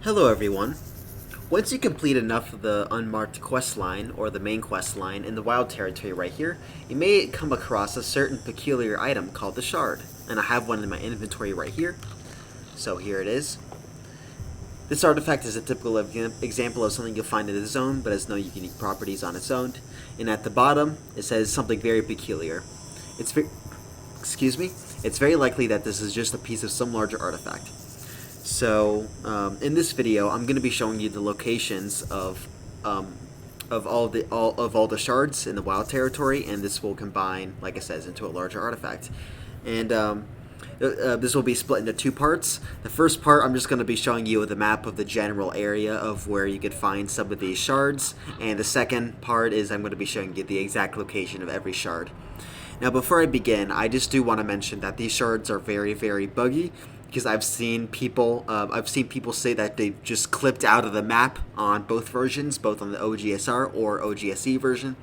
Hello everyone. Once you complete enough of the unmarked quest line, or the main quest line, in the wild territory right here, you may come across a certain peculiar item called the shard. And I have one in my inventory right here. So here it is. This artifact is a typical example of something you'll find in the zone, but has no unique properties on its own. And at the bottom, it says something very peculiar. It's It's very likely that this is just a piece of some larger artifact. So, in this video, I'm going to be showing you the locations of all the shards in the wild territory, and this will combine, like it says, into a larger artifact. And this will be split into two parts. The first part, I'm just going to be showing you the map of the general area of where you could find some of these shards, and the second part is I'm going to be showing you the exact location of every shard. Now, before I begin, I just do want to mention that these shards are very, very buggy, because I've seen people say that they've just clipped out of the map on both versions, both on the OGSR or OGSE version.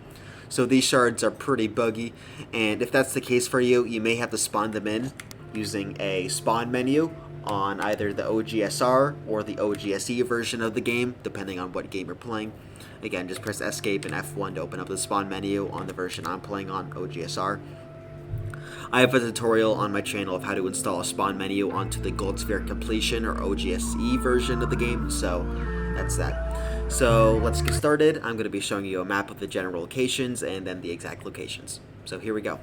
So these shards are pretty buggy, and if that's the case for you, you may have to spawn them in using a spawn menu on either the OGSR or the OGSE version of the game, depending on what game you're playing. Again, just press escape and F1 to open up the spawn menu on the version I'm playing on, OGSR. I have a tutorial on my channel of how to install a spawn menu onto the Goldsphere Completion or OGSE version of the game, so that's that. So let's get started. I'm going to be showing you a map of the general locations and then the exact locations. So here we go.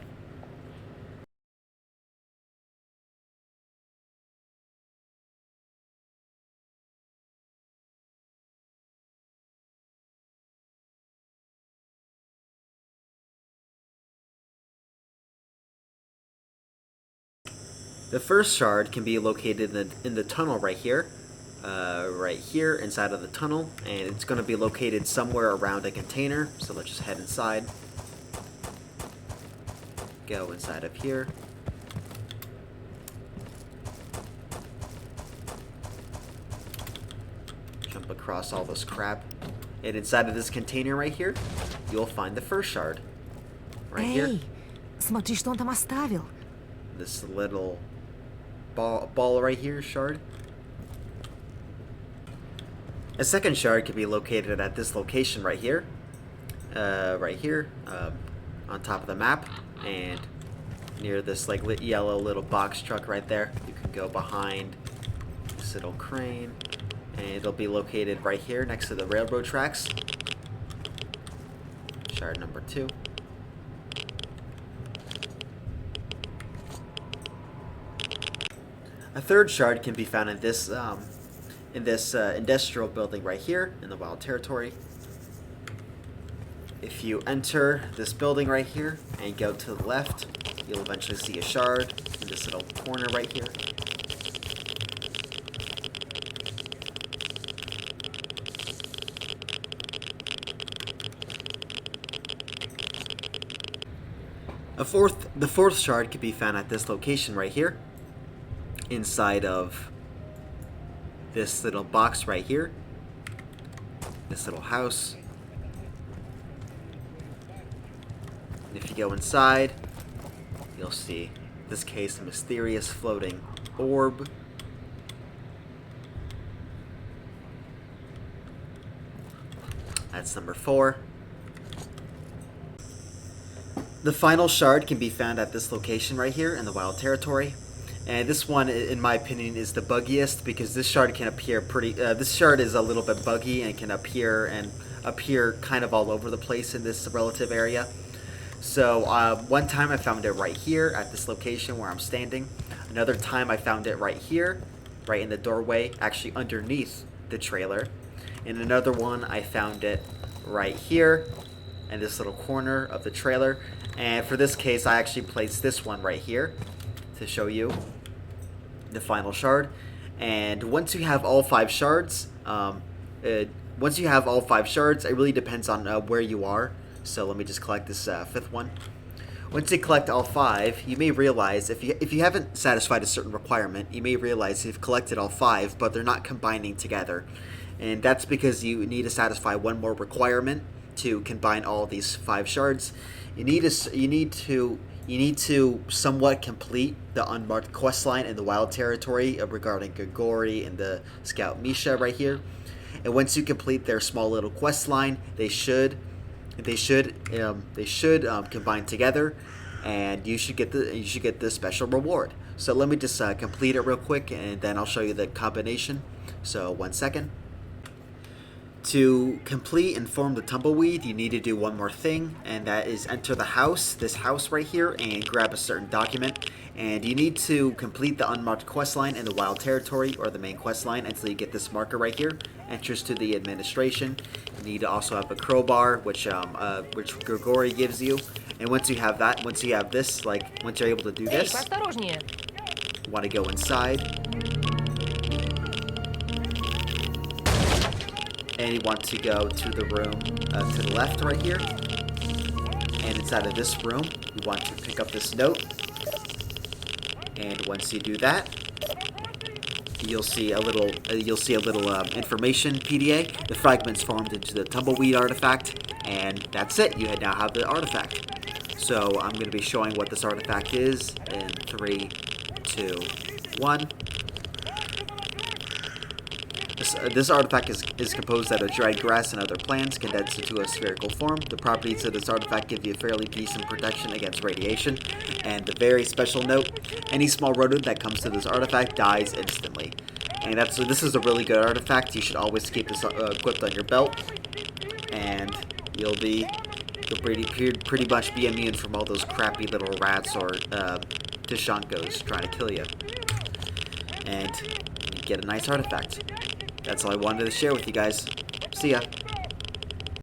The first shard can be located in the tunnel right here inside of the tunnel, and it's going to be located somewhere around a container. So let's just head inside. Go inside of here. Jump across all this crap. And inside of this container right here, you'll find the first shard. Right here. Смотри, что он там оставил. This little ball right here, shard. A second shard can be located at this location right here. On top of the map, and near this yellow little box truck right there. You can go behind this little crane, and it'll be located right here next to the railroad tracks. Shard number 2. A third shard can be found in this industrial building right here in the wild territory. If you enter this building right here and go to the left, you'll eventually see a shard in this little corner right here. The fourth shard can be found at this location right here, inside of this little box right here, this little house. And if you go inside, you'll see, in this case, a mysterious floating orb. That's number 4. The final shard can be found at this location right here in the wild territory. And this one, in my opinion, is the buggiest, because this shard can appear this shard is a little bit buggy and can appear kind of all over the place in this relative area. So one time I found it right here at this location where I'm standing. Another time I found it right here, right in the doorway, actually underneath the trailer. In another one, I found it right here in this little corner of the trailer. And for this case, I actually placed this one right here to show you the final shard. And once you have all 5 shards, it really depends on where you are. So let me just collect this 5th one. Once you collect all 5, you may realize, if you haven't satisfied a certain requirement, you may realize you've collected all 5, but they're not combining together. And that's because you need to satisfy one more requirement to combine all these 5 shards. You need to you need to somewhat complete the unmarked quest line in the wild territory regarding Gagori and the scout Misha right here. And once you complete their small little quest line, they should combine together, and you should get the special reward. So let me just complete it real quick, and then I'll show you the combination. So 1 second. To complete and form the tumbleweed, you need to do one more thing, and that is enter the house, this house right here, and grab a certain document. And you need to complete the unmarked quest line in the wild territory or the main quest line until you get this marker right here. Enters to the administration. You need to also have a crowbar, which Grigori gives you. And once you have that, once you have this, like once you're able to do Эй, this, поосторожнее! you want to go inside. And you want to go to the room to the left right here. And inside of this room, you want to pick up this note. And once you do that, you'll see a little information PDA. The fragments formed into the tumbleweed artifact, and that's it. You now have the artifact. So I'm going to be showing what this artifact is in 3, 2, 1. This artifact is composed out of dried grass and other plants condensed into a spherical form. The properties of this artifact give you fairly decent protection against radiation. And the very special note, any small rodent that comes to this artifact dies instantly. And this is a really good artifact. You should always keep this equipped on your belt. And you'll pretty much be immune from all those crappy little rats or Tishankos trying to kill you. And you get a nice artifact. That's all I wanted to share with you guys. See ya.